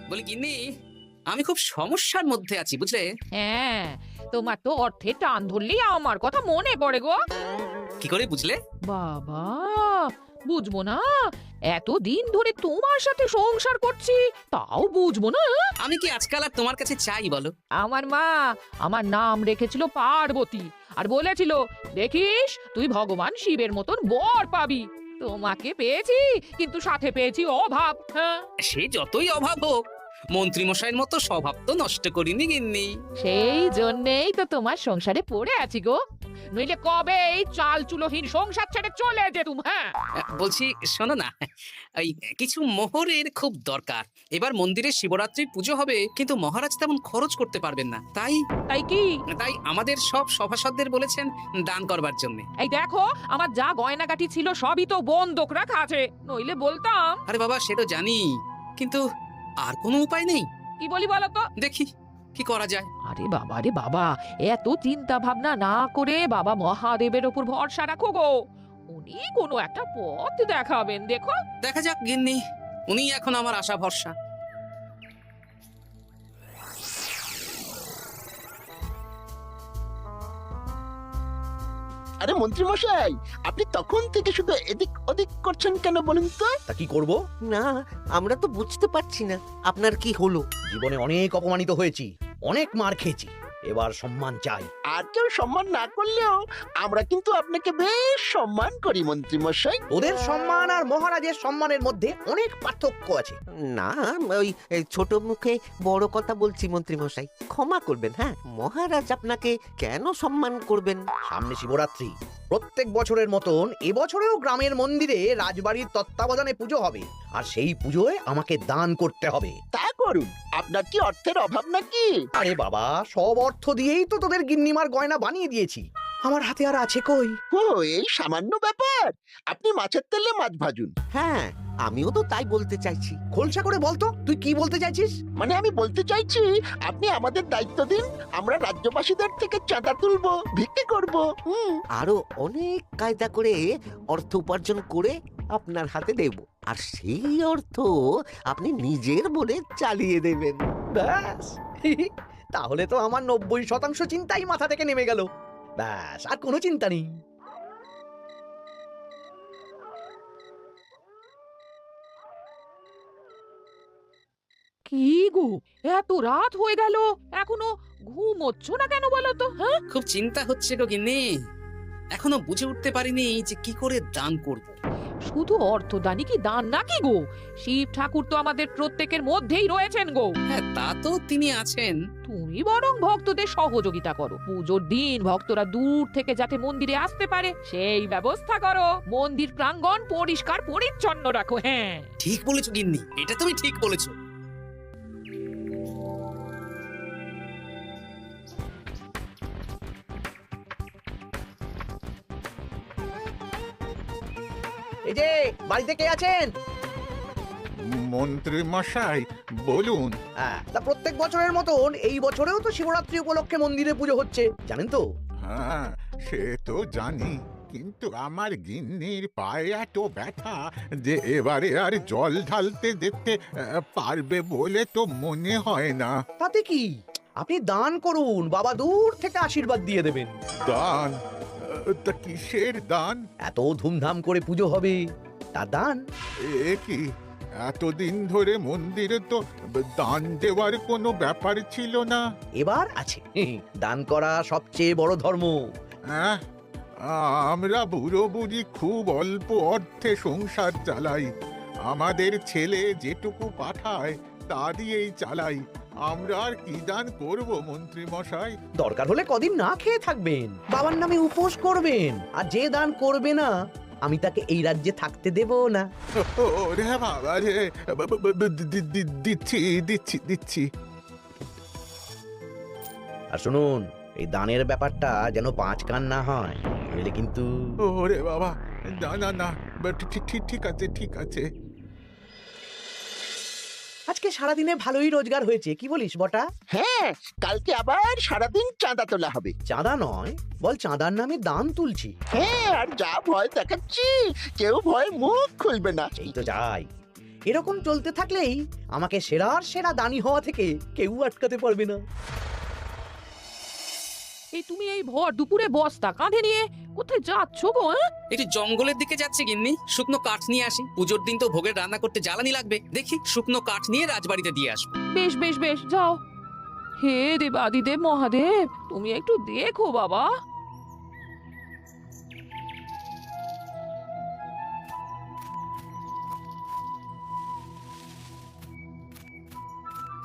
বলি গিন্নি, আমি খুব সমস্যার মধ্যে আছি বুঝলে। হ্যাঁ, তোমার তো অর্থে টান ধরলেই আমার কথা মনে পড়ে গো। কি করে বুঝলে? বাবা, বুঝবো না? এতদিন ধরে তোমার সাথে সংসার করছি, তাও বুঝবো না? আমি কি আজকাল আর তোমার কাছে চাই বলো? আমার মা আমার নাম রেখেছিল পার্বতী, আর বলেছিল দেখিস তুই ভগবান শিবের মতন বর পাবি। তোমাকে পেয়েছি, কিন্তু সাথে পেয়েছি অভাব। হ্যাঁ, সে যতই অভাব হোক, মন্ত্রী মশাইয়ের মতো স্বভাব তো নষ্ট করিনি গিন্নি। সেই জন্যেই তো তোমার সংসারে পড়ে আছি গো, নইলে কবে এই চাল চুলোহীন সংসার ছেড়ে চলে যেতুম। হ্যাঁ, বলছি শোনো না, এই কিছু মোহরের খুব দরকার। এবার মন্দিরে শিবরাত্রির পুজো হবে, কিন্তু মহারাজ তেমন খরচ করতে পারবেন না। তাই তাই কি? তাই আমাদের সব সভাসদদের বলেছেন দান করবার জন্য। এই দেখো, আমার যা গয়নাগাটি ছিল সবই তো বন্ধক রাখা আছে, নইলে বলতাম। আরে বাবা, সে তো জানি, কিন্তু আর কোনো উপায় নেই। কি বলি বলো তো? দেখি কি করা যায়। আরে বাবা, এত চিন্তা ভাবনা না করে বাবা মহাদেবের ওপর ভরসা রাখো গো, উনি কোনো একটা পথ দেখাবেন। দেখো, দেখা যাক গিন্নি, উনি এখন আমার আশা ভরসা। আরে মন্ত্রী মশাই, আপনি তখন থেকে শুধু এদিক ওদিক করছেন কেন বলুন তো? তা কি করব? না, আমরা তো বুঝতে পারছি না আপনার কি হলো। জীবনে অনেক অপমানিত হয়েছি, অনেক মার খেয়েছি, এবার সম্মান চাই। আর কেউ সম্মান না করলেও আমরা কিন্তু আপনাকে বেশ সম্মান করি মন্ত্রী মশাই। ওদের সম্মান আর মহারাজের সম্মানের মধ্যে অনেক পার্থক্য আছে। না, ওই এই ছোট মুখে বড় কথা বলছি মন্ত্রী মশাই, ক্ষমা করবেন। হ্যাঁ, মহারাজ আপনাকে কেন সম্মান করবেন? সামনে শিবরাত্রি, প্রত্যেক বছরের মতন এবছরেও গ্রামের মন্দিরে রাজবাড়ির তত্ত্বাবধানে পুজো হবে, আর সেই পুজোয় আমাকে দান করতে হবে। তা করুন, আপনার কি অর্থের অভাব নাকি? আরে বাবা, সব অর্থ দিয়েই তো তোদের গিন্নিমার গয়না বানিয়ে দিয়েছি, আমার হাতে আর আছে কই? ও, এই সামান্য ব্যাপার। আপনি মাছের তেলে মাছ ভাজুন। হ্যাঁ, আমিও তো তাই বলতে চাইছি। খোলসা করে বলতো তুই কি বলতে চাইছিস? মানে আমি বলতে চাইছি, আপনি আমাদের দায়িত্ব দিন, আমরা রাজ্যবাসীদের থেকে চাঁদা তুলবো, ভিক্ষে করবো। আরো অনেক কায়দা করে অর্থ উপার্জন করে আপনার হাতে দেব, আর সেই অর্থ আপনি নিজের বলে চালিয়ে দেবেন। ব্যাস, তাহলে তো আমার 90% চিন্তাই মাথা থেকে নেমে গেল। ব্যাস, আর কোনো চিন্তা নেই। কি গো, এত রাত হয়ে গেল, এখনো ঘুমোচ্ছ না কেন বলো তো? হ্যাঁ, খুব চিন্তা হচ্ছে গো গিন্নি, এখনো বুঝে উঠতে পারিনি যে কি করে দান করব। শুধু অর্থদানই কি দান নাকি গো? শিব ঠাকুর তো আমাদের প্রত্যেকের মধ্যেই রয়েছেন গো। হ্যাঁ, তা তো তিনি আছেন। তুমি বরং ভক্তদের সহযোগিতা করো, পুজোর দিন ভক্তরা দূর থেকে যাতে মন্দিরে আসতে পারে সেই ব্যবস্থা করো, মন্দির প্রাঙ্গণ পরিষ্কার পরিচ্ছন্ন রাখো। হ্যাঁ, ঠিক বলেছো গিন্নি, এটা তুমি ঠিক বলেছো। এই যে, বাড়িতে কে আছেন? মন্ত্রী মশাই বলুন। হ্যাঁ, তা প্রত্যেক বছরের মতন এই বছরেও তো শিবরাত্রি উপলক্ষে মন্দিরে পুজো হচ্ছে, জানেন তো? হ্যাঁ, সে তো জানি, কিন্তু আমার গিন্নির পায়ে এত ব্যথা যে এবারে আর জল ঢালতে যেতে পারবে বলে তো মনে হয় না। তাতে কি, আপনি দান করুন, বাবা দূর থেকে আশীর্বাদ দিয়ে দেবেন। দান? তা কিসের দান? এত ধুমধাম করে পুজো হবে, তা দান। এ কি, এতদিন ধরে মন্দিরে তো দান দেওয়ার কোনো ব্যাপার ছিল না। এবার আছে, দান করা সবচেয়ে বড় ধর্ম। হ্যাঁ, আমরা বুড়ো বুড়ি খুব অল্প অর্থে সংসার চালাই, আমাদের ছেলে যেটুকু পাঠায় তা দিয়েই চালাই। আমরা আর কি দান করব মন্ত্রী মশাই? দরকার হলে কদিন না খেয়ে থাকবেন, বাবার নামে উপোস করবেন, আর যে দান করবে না আমি তাকে এই রাজ্যে থাকতে দেব না। ওরে বাবা রে, দিচ্ছি দিচ্ছি দিচ্ছি। আর শুনুন, এই দানের ব্যাপারটা যেন 5 কান না হয়, নইলে কিন্তু। ওরে বাবা, না না না, ঠিক আছে ঠিক আছে। আজকে সারাদিনে ভালোই রোজগার হয়েছে, কি বলিস বটা? হ্যাঁ, কালকে আবার সারাদিন চাঁদা তোলা হবে। চাঁদা নয়, বল চাঁদার নামে দান তুলছি। হ্যাঁ, আর যা ভয় দেখাচ্ছি, কেউ ভয় মুখ খুলবে না। এই তো যাই, এরকম চলতে থাকলেই আমাকে সেরার সেরা দানি হওয়া থেকে কেউ আটকাতে পারবে না। এই তুমি এই ভর দুপুরে বস্তা কাঁধে নিয়ে কোথায় যাচ্ছ গো? হ্যাঁ? একটু জঙ্গলের দিকে যাচ্ছে গিন্নি, শুকনো কাঠ নিয়ে আসি। পুজোর দিন তো ভোগের রান্না করতে জ্বালানি লাগবে, দেখি শুকনো কাঠ নিয়ে রাজবাড়িতে দিয়ে আসবো। বেশ বেশ বেশ, যাও। হে দেবাদিদেব মহাদেব, তুমি একটু দেখো বাবা।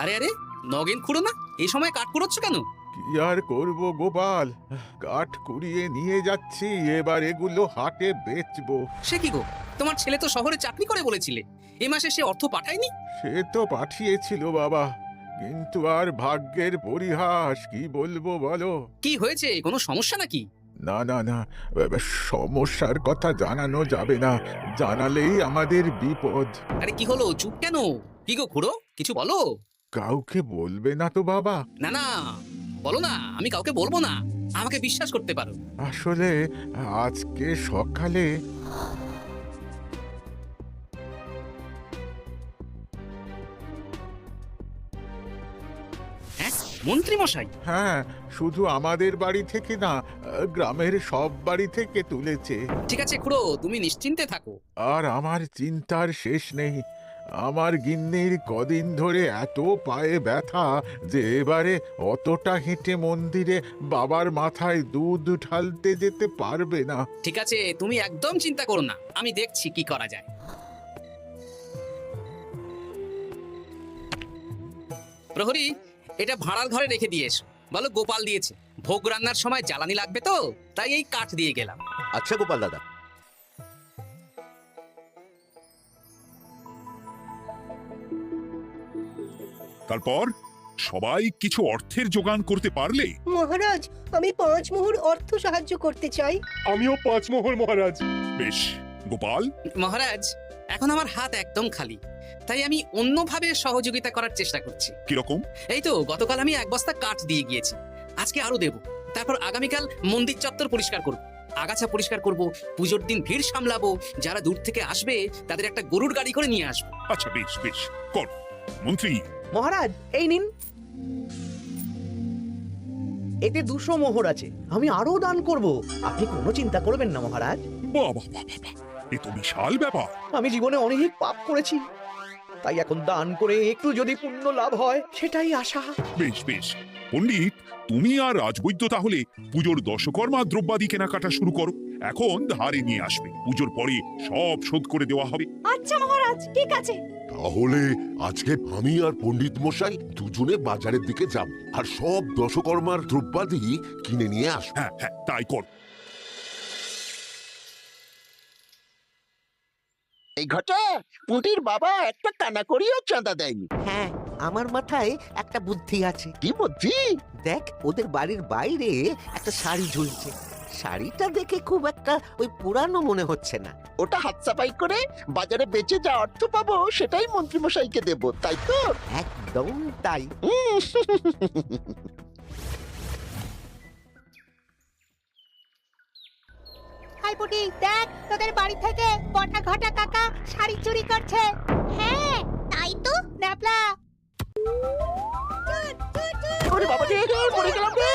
আরে আরে, নগেন খুঁড়ো না, এই সময় কাঠ কুড়োচ্ছ কেন? কি আর করব গোপাল, কাঠ কুড়িয়ে নিয়ে যাচ্ছি, এবার এগুলো হাটে বেচবো। সে কি গো, তোমার ছেলে তো শহরে চাকরি করে বলেছিলে, এ মাসে সে অর্থ পাঠায়নি? সে তো পাঠিয়েছিল বাবা, কিন্তু আর ভাগ্যের পরিহাস, কি বলবো বলো। কি হয়েছে, কোনো সমস্যা নাকি? না না না, সমস্যার কথা জানানো যাবে না, জানালেই আমাদের বিপদ। আরে কি হলো, চুপ কেন? কি গো খুড়ো, কিছু বলো। কাউকে বলবে না তো বাবা? না না, বলো না, আমি কাউকে বলবো না, আমাকে বিশ্বাস করতে পারো। আসলে আজকে সকালে হ্যাঁ, মন্ত্রী মশাই? হ্যাঁ, শুধু আমাদের বাড়ি থেকে না, গ্রামের সব বাড়ি থেকে তুলেছে। ঠিক আছে খুড়ো, তুমি নিশ্চিন্তে থাকো। আর আমার চিন্তার শেষ নেই। আমার গিন্নির কদিন ধরে এত পায়ে ব্যথা যে এবারে অতটা হেঁটে মন্দিরে বাবার মাথায় দুধ ঢালতে যেতে পারবে না। ঠিক আছে, তুমি একদম চিন্তা করো না, আমি দেখছি কি করা যায়। প্রহরী, এটা ভাড়ার ঘরে রেখে দিয়ে এসো, বলো গোপাল দিয়েছে। ভোগ রান্নার সময় জ্বালানি লাগবে তো, তাই এই কাঠ দিয়ে গেলাম। আচ্ছা গোপাল দাদা। তারপর সবাই কিছু অর্থের যোগান করতে পারলে? মহারাজ, আমি 5 মোহর অর্থ সাহায্য করতে চাই। আমিও 5 মোহর মহারাজ। বেশ, গোপাল। মহারাজ, এখন আমার হাত একদম খালি, তাই আমি অন্যভাবে সহযোগিতা করার চেষ্টা করছি। কিরকম? এই তো গতকাল আমি 1 বস্তা কাঠ দিয়ে গিয়েছি, আজকে আরো দেব। তারপর আগামীকাল মন্দির চত্বর পরিষ্কার করব, আগাছা পরিষ্কার করব, পুজোর দিন ভিড় সামলাবো, যারা দূর থেকে আসবে তাদের একটা গরুর গাড়ি করে নিয়ে আসবো। আচ্ছা বেশ বেশ, কর। মন্ত্রী। মহারাজ, এই নিন, এতে 200 মোহর আছে, আমি আরো দান করব, আপনি কোনো চিন্তা করবেন না মহারাজ। বাহ বাহ বাহ বাহ, এ তো বিশাল ব্যাপার। আমি জীবনে অনেক পাপ করেছি, তাই এখন দান করে একটু যদি পুণ্য লাভ হয় সেটাই আশা। বেশ বেশ, পণ্ডিত, তুমি আর রাজবৈদ্য তাহলে পুজোর দশকর্মা দ্রব্যাদি কেনাকাটা শুরু করো। এখন ধারে নিয়ে আসবে, পুজোর পরে সব শোধ করে দেওয়া হবে। আচ্ছা মহারাজ, ঠিক আছে। তাহলে আজকে আমি আর পণ্ডিত মশাই দুজনে বাজারের দিকে যাব আর সব দশকর্মার দ্রব্যাদি কিনে নিয়ে আসব। হ্যাঁ হ্যাঁ, তাই কর। এই ঘটা পুঁটির বাবা একটা কানা করিও চাঁদা দেয়নি। হ্যাঁ, আমার মাথায় একটা বুদ্ধি আছে। কি বুদ্ধি? দেখ, ওদের বাড়ির বাইরে একটা শাড়ি ঝুলছে, শাড়িটা দেখে খুব একটা ওই পুরানো মনে হচ্ছে না। ওটা হাত সাফাই করে বাজারে বেচে যা অর্থ পাবো সেটাই মন্ত্রী মশাইকে দেবো, তাই তো? একদম তাই। হাই পুটি, দেখ তোদের বাড়ি থেকে বটা ঘটা কাকা শাড়ি চুরি করছে। হ্যাঁ, তাই তো। ন্যাপলা, ওরে বাবা রে, মরে গেলাম রে,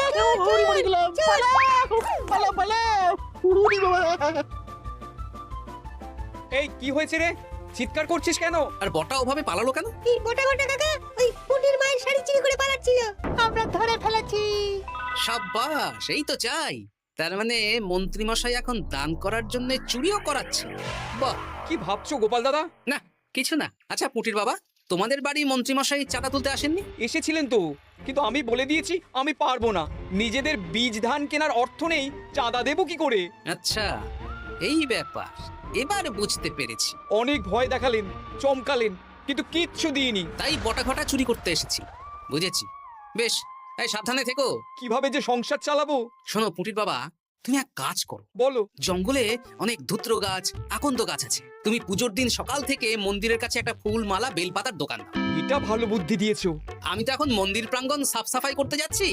ওরে মরে গেলাম, পালাও পালাও পালাও, ওরে বাবা। এই কি হয়েছে রে, চিৎকার করছিস কেন? আর বটা ওভাবে পালালো কেন? এই বটা ঘটা কাকা ওই পুটির মায়ের শাড়ি চুরি করে পালাচ্ছিল, আমরা ধরে ফেলেছি। সাব্বাস, এই তো চাই। তার মানে মন্ত্রী মশাই এখন দান করার জন্য চুরিও করাচ্ছে। বাহ, কি ভাবছো গোপাল দাদা? না কিছু না। আচ্ছা পুটির বাবা, তোমাদের বাড়ি মন্ত্রী মশাই চাঁদা তুলতে আসেননি? এসেছিলেন তো, কিন্তু আমি বলে দিয়েছি আমি পারবো না, নিজেদের বীজ ধান কেনার অর্থ নেই, চাঁদা দেবো কি করে? আচ্ছা, এই ব্যাপার, এবার বুঝতে পেরেছি। অনেক ভয় দেখালেন, চমকালেন, কিন্তু কিচ্ছু দিইনি। তাই বটা ঘটা চুরি করতে এসেছি, বুঝেছি। বেশ, এই সাবধানে থেকো। কিভাবে যে সংসার চালাবো। শোনো পুটির বাবা, তুমি এক কাজ করো, বলো। জঙ্গলে অনেক ধুত্র গাছ, আকন্দ গাছ আছে। তুমি পুজোর দিন সকাল থেকে মন্দিরের কাছে একটা ফুল মালা বেলপাতার দোকান দাও। এটা ভালো বুদ্ধি দিয়েছো। আমি তো এখন মন্দির প্রাঙ্গণ সাফ সাফাই করতে যাচ্ছি,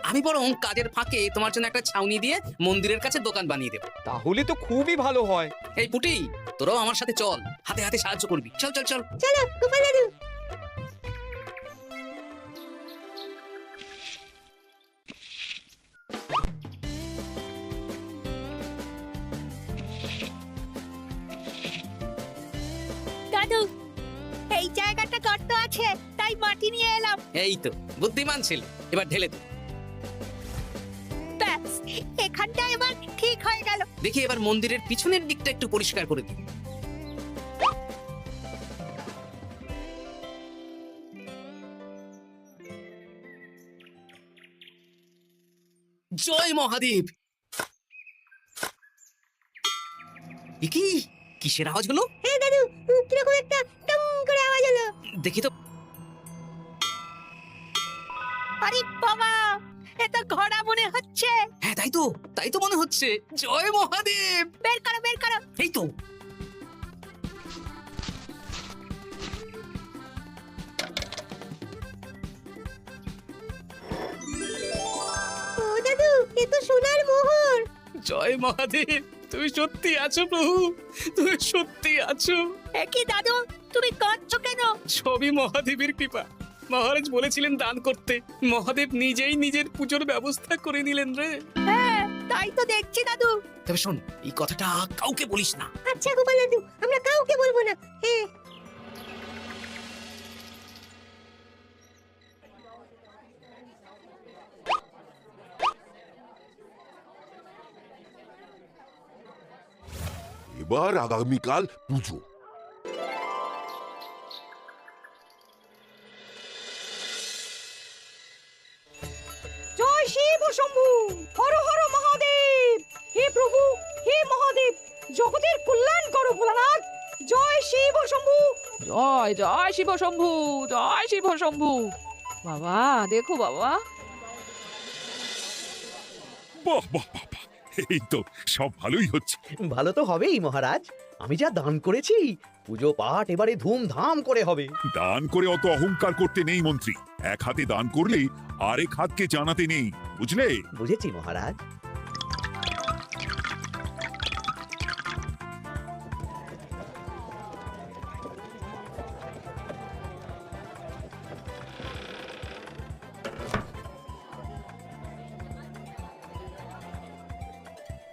আমি বরং কাজের ফাঁকে তোমার জন্য একটা ছাউনি দিয়ে মন্দিরের কাছে দোকান বানিয়ে দেবো। তাহলে তো খুবই ভালো হয়। এই পুটি, তোরাও আমার সাথে চল, হাতে হাতে সাহায্য করবি। চল চল চল। চলো গোপাল দাদু। দাদু, এই জায়গাটা গর্ত আছে, তাই মাটি নিয়ে এলাম। এই তো বুদ্ধিমান ছেলে, এবার ঢেলে দে। ব্যাস, এখানটা এবার ঠিক হয়ে গেল। দেখি এবার মন্দিরের পিছনের দিকটা একটু পরিষ্কার করে দিই। জয় মহাদেব। এ কি, কিসের আওয়াজ হলো? হ্যাঁ দাদু, কিরকম একটা টং করে আওয়াজ হলো। দেখি তো। আরে বাবা, এটা ঘোড়া মনে হচ্ছে। হ্যাঁ তাই তো মনে হচ্ছে। জয় মহাদেব। বের করো বের করো। এই তো। ও দাদু, এ তো সোনার মোহর। জয় মহাদেব, তুমি সত্যি আছো প্রভু, তুমি সত্যি আছো। একই দাদু, তুমি কাঁদছো কেন? সবই মহাদেবের কৃপা। মহারাজ বলেছিলেন দান করতে, মহাদেব নিজেই নিজের পুজোর ব্যবস্থা করে নিলেন রে। হ্যাঁ, তাই তো দেখছি দাদু। তবে শোন, এই কথাটা কাউকে বলিস না। আচ্ছা গোপাল দাদু, আমরা কাউকে বলবো না। হ্যাঁ। এবার আগামীকাল পুজো। জয় শিব শম্ভু, হর হর মহাদেব। হে প্রভু, হে মহাদেব, জগতের কল্যাণ করো ভোলানাথ। জয় শিব শম্ভু। জয় জয় শিব শম্ভু, জয় শিব শম্ভু। বাবা দেখো বাবা। বাহ বাহ বাহ বাহ, এই তো সব ভালোই হচ্ছে। ভালো তো হবেই মহারাজ, আমি যা দান করেছি পুজো পাঠ এবারে ধুমধাম করে হবে। দান করে অত অহংকার করতে নেই মন্ত্রী। এক হাতে দান করলে আরেক হাতকে জানাতে নেই, বুঝলে? বুঝেছি মহারাজ।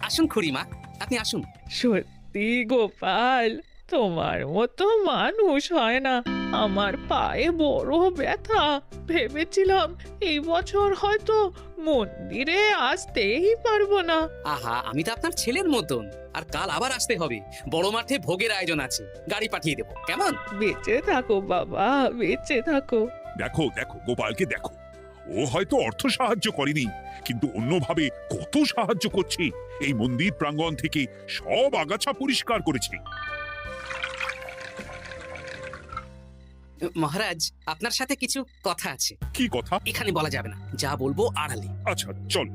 আসুন খুড়িমা, আপনি আসুন। সত্যি গোপাল, তোমার মতো মানুষ হয় না। আমার পায়ে বড় ব্যথা। ভেবেছিলাম এই বছর হয়তো মন্দিরে আসতেই পারবো না। আহা, আমি তো আপনার ছেলের মতন। আর কাল আবার আসতে হবে, বড় মাঠে ভোগের আয়োজন আছে, গাড়ি পাঠিয়ে দেবো, কেমন? বেঁচে থাকো বাবা, বেঁচে থাকো। দেখো দেখো গোপালকে দেখো, ও হয়তো অর্থ সাহায্য করেনি, কিন্তু অন্যভাবে কত সাহায্য করছে। এই মন্দির প্রাঙ্গণ থেকে সব আগাছা পরিষ্কার করেছে। মহারাজ, আপনার সাথে কিছু কথা আছে। কি কথা? এখানে বলা যাবে না, যা বলবো আড়ালে। আচ্ছা চল।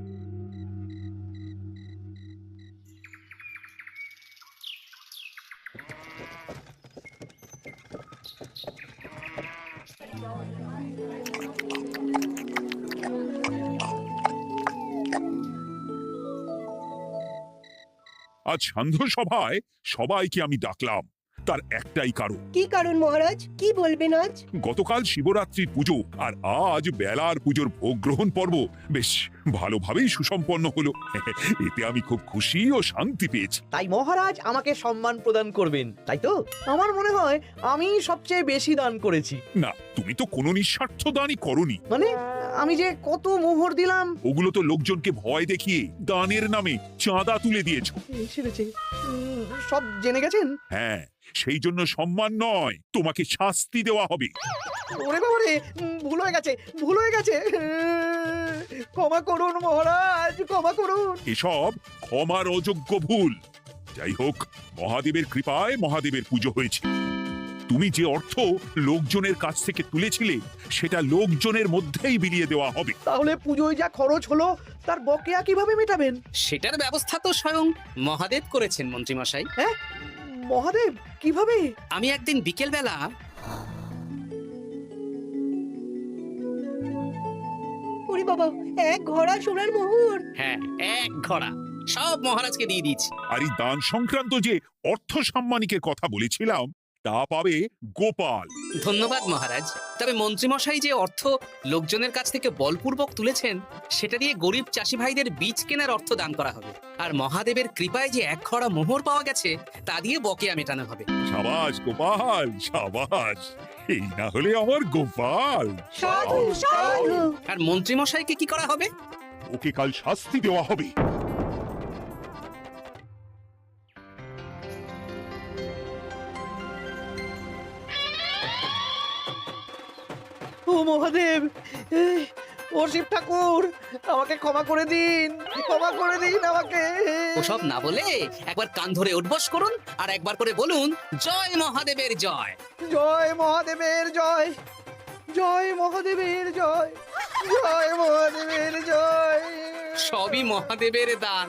আজ সান্ধ্য সভায় সবাইকে আমি ডাকলাম, তার একটাই কারণ। কি কারণ মহারাজ? কি বলবেন আজ? গতকাল শিবরাত্রির পুজো আর আজ বেলার পুজোর ভোগ গ্রহণ পর্ব বেশ ভালোভাবেই সুসম্পন্ন হলো। এতে আমি খুব খুশি ও শান্তি পেয়েছি। তাই মহারাজ আমাকে সম্মান প্রদান করবেন, তাই তো? আমার মনে হয় আমি সবচেয়ে বেশি দান করেছি। না, তুমি তো কোনো নিঃস্বার্থ দানই করনি। মানে আমি যে কত মোহর দিলাম। ওগুলো তো লোকজনকে ভয় দেখিয়ে দানের নামে চাঁদা তুলে দিয়েছো। সেরেছে, সব জেনে গেছেন। হ্যাঁ, সেই জন্য সম্মান নয়, তোমাকে শাস্তি দেওয়া হবে। ওরে বাবারে, ভুল হয়ে গেছে, ভুল হয়ে গেছে। ক্ষমা করুন মহারাজ, ক্ষমা করুন। এসব ক্ষমার অযোগ্য ভুল। যাই হোক, মহাদেবের কৃপায় মহাদেবের পুজো হয়েছে। তুমি যে অর্থ লোকজনের কাছ থেকে তুলেছিলে সেটা লোকজনের মধ্যেই বিলিয়ে দেওয়া হবে। তাহলে পুজোয় যা খরচ হলো তার বকেয়া কিভাবে মেটাবেন? সেটার ব্যবস্থা তো স্বয়ং মহাদেব করেছেন মন্ত্রীমশাই। মহাদেব কিভাবে? আমি একদিন বিকেলবেলা ওরে বাবা, এক ঘোড়া সোনার মোহর। হ্যাঁ, এক ঘোড়া সব মহারাজকে দিয়ে দিয়েছি। আর এই দান সংক্রান্ত যে অর্থ সাম্মানিকের কথা বলেছিলাম তা পাবে গোপাল। ধন্যবাদ মহারাজ। তবে মন্ত্রীমশাই যে অর্থ লোকজনের কাছ থেকে বলপূর্বক তুলেছেন সেটা দিয়ে গরিব চাষি ভাইদের বীজ কেনার অর্থ দান করা হবে। আর মহাদেবের কৃপায় যে এক খড়া মোহর পাওয়া গেছে তা দিয়ে বকেয়া মেটানো হবে। সাবাস গোপাল, সাবাস। এই না হলে আমার গোপাল। সাধু সাধু। আর মন্ত্রীমশাইকে কি করা হবে? ওকে কাল শাস্তি দেওয়া হবে। ও মহাদেব, ও শিব ঠাকুর, আমাকে ক্ষমা করে দিন, ক্ষমা করে দিন আমাকে। ওসব না বলে একবার কান ধরে উঠবস করুন আর একবার করে বলুন জয় মহাদেবের জয়। জয় মহাদেবের জয়, জয় মহাদেবের জয়, জয় মহাদেবের জয়। সবই মহাদেবের দান।